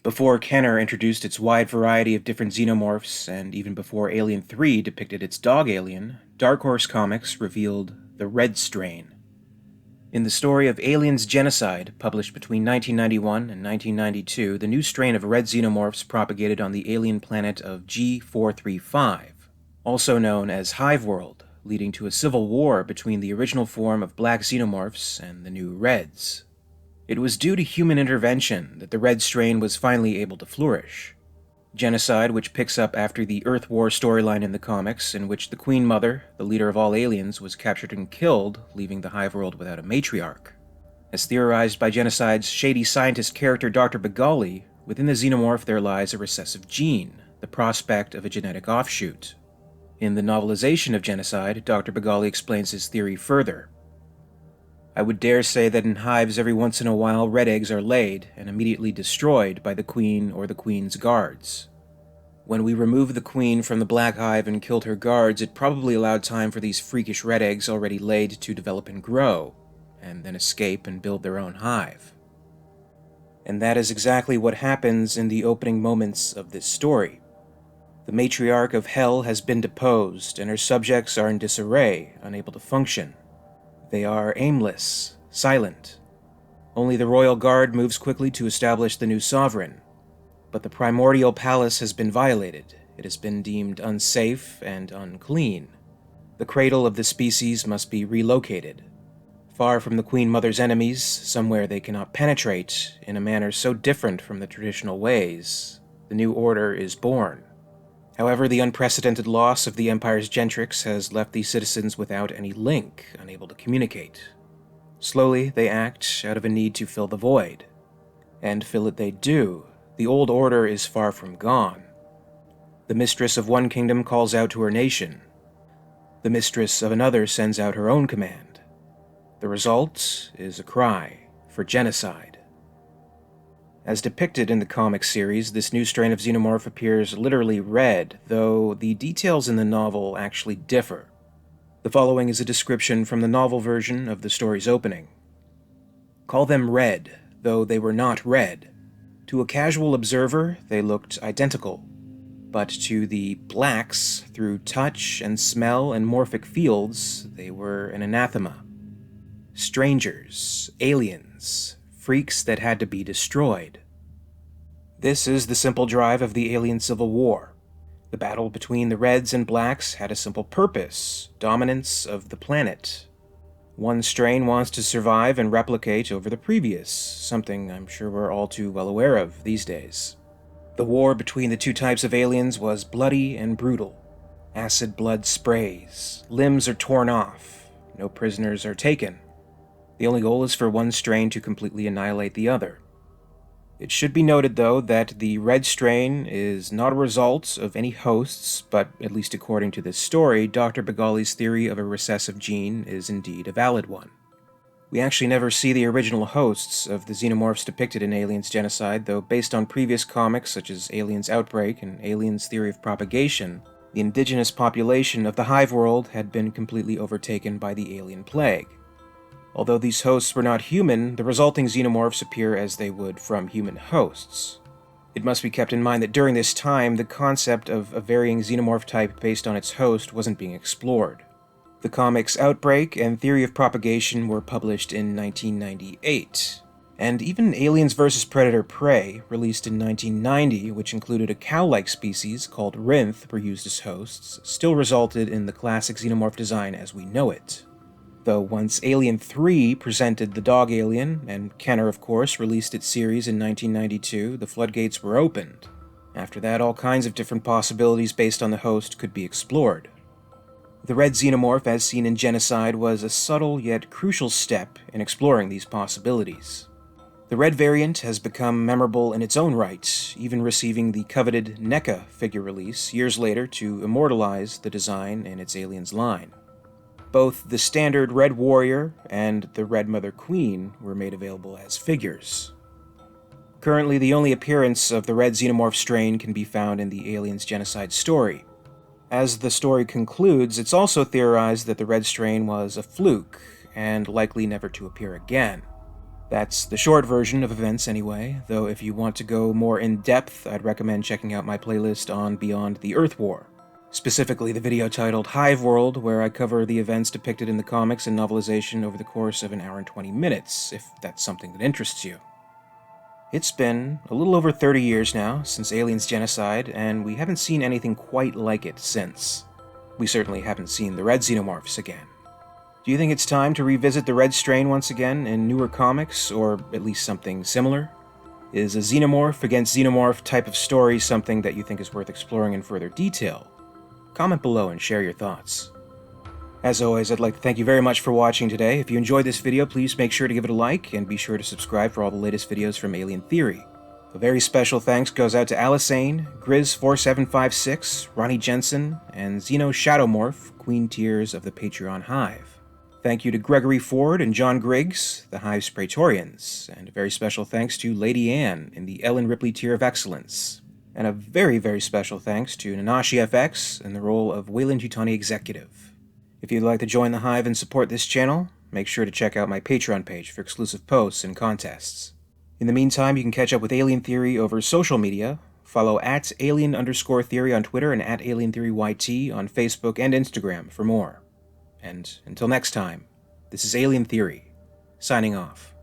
Before Kenner introduced its wide variety of different xenomorphs, and even before Alien 3 depicted its dog alien, Dark Horse Comics revealed the Red Strain. In the story of Alien's Genocide, published between 1991 and 1992, the new strain of red xenomorphs propagated on the alien planet of G435, also known as Hive World, leading to a civil war between the original form of black xenomorphs and the new Reds. It was due to human intervention that the Red strain was finally able to flourish. Genocide, which picks up after the Earth War storyline in the comics, in which the Queen Mother, the leader of all aliens, was captured and killed, leaving the Hive World without a matriarch. As theorized by Genocide's shady scientist character Dr. Begali, within the xenomorph there lies a recessive gene, the prospect of a genetic offshoot. In the novelization of Genocide, Dr. Begali explains his theory further. I would dare say that in hives every once in a while red eggs are laid and immediately destroyed by the queen or the queen's guards. When we removed the queen from the black hive and killed her guards, it probably allowed time for these freakish red eggs already laid to develop and grow, and then escape and build their own hive. And that is exactly what happens in the opening moments of this story. The matriarch of Hell has been deposed, and her subjects are in disarray, unable to function. They are aimless, silent. Only the royal guard moves quickly to establish the new sovereign. But the primordial palace has been violated. It has been deemed unsafe and unclean. The cradle of the species must be relocated. Far from the Queen Mother's enemies, somewhere they cannot penetrate, in a manner so different from the traditional ways, the new order is born. However, the unprecedented loss of the Empire's Gentrix has left these citizens without any link, unable to communicate. Slowly, they act out of a need to fill the void. And fill it they do. The old order is far from gone. The mistress of one kingdom calls out to her nation. The mistress of another sends out her own command. The result is a cry for genocide. As depicted in the comic series, this new strain of xenomorph appears literally red, though the details in the novel actually differ. The following is a description from the novel version of the story's opening. Call them red, though they were not red. To a casual observer, they looked identical. But to the blacks, through touch and smell and morphic fields, they were an anathema. Strangers, aliens, freaks that had to be destroyed. This is the simple drive of the alien civil war. The battle between the Reds and Blacks had a simple purpose: dominance of the planet. One strain wants to survive and replicate over the previous, something I'm sure we're all too well aware of these days. The war between the two types of aliens was bloody and brutal. Acid blood sprays, limbs are torn off, no prisoners are taken. The only goal is for one strain to completely annihilate the other. It should be noted, though, that the Red strain is not a result of any hosts, but, at least according to this story, Dr. Begali's theory of a recessive gene is indeed a valid one. We actually never see the original hosts of the xenomorphs depicted in Alien's Genocide, though based on previous comics such as Alien's Outbreak and Alien's Theory of Propagation, the indigenous population of the Hive World had been completely overtaken by the alien plague. Although these hosts were not human, the resulting xenomorphs appear as they would from human hosts. It must be kept in mind that during this time, the concept of a varying xenomorph type based on its host wasn't being explored. The comics Outbreak and Theory of Propagation were published in 1998, and even Aliens vs. Predator Prey, released in 1990, which included a cow-like species called Rinth were used as hosts, still resulted in the classic xenomorph design as we know it. Though once Alien 3 presented the dog alien, and Kenner, of course, released its series in 1992, the floodgates were opened. After that, all kinds of different possibilities based on the host could be explored. The red xenomorph, as seen in Genocide, was a subtle yet crucial step in exploring these possibilities. The red variant has become memorable in its own right, even receiving the coveted NECA figure release years later to immortalize the design in its Aliens line. Both the standard Red Warrior and the Red Mother Queen were made available as figures. Currently, the only appearance of the red xenomorph strain can be found in the Aliens Genocide story. As the story concludes, it's also theorized that the red strain was a fluke, and likely never to appear again. That's the short version of events anyway, though if you want to go more in-depth, I'd recommend checking out my playlist on Beyond the Earth War. Specifically the video titled Hive World, where I cover the events depicted in the comics and novelization over the course of an hour and 20 minutes, if that's something that interests you. It's been a little over 30 years now since Alien's Genocide, and we haven't seen anything quite like it since. We certainly haven't seen the Red Xenomorphs again. Do you think it's time to revisit the Red Strain once again in newer comics, or at least something similar? Is a Xenomorph against Xenomorph type of story something that you think is worth exploring in further detail? Comment below and share your thoughts. As always, I'd like to thank you very much for watching today. If you enjoyed this video, please make sure to give it a like, and be sure to subscribe for all the latest videos from Alien Theory. A very special thanks goes out to Alyssane, Grizz4756, Ronni Jensen, and XenoShadowMorph, Queen Tiers of the Patreon Hive. Thank you to Gregory Ford and John Griggs, the Hive's Praetorians, and a very special thanks to Lady Anne in the Ellen Ripley Tier of Excellence. And a very, very special thanks to NanashiFx in the role of WEYLAND YUTANI Executive. If you'd like to join the Hive and support this channel, make sure to check out my Patreon page for exclusive posts and contests. In the meantime, you can catch up with Alien Theory over social media. Follow @alien_theory on Twitter and @alientheoryyt on Facebook and Instagram for more. And until next time, this is Alien Theory, signing off.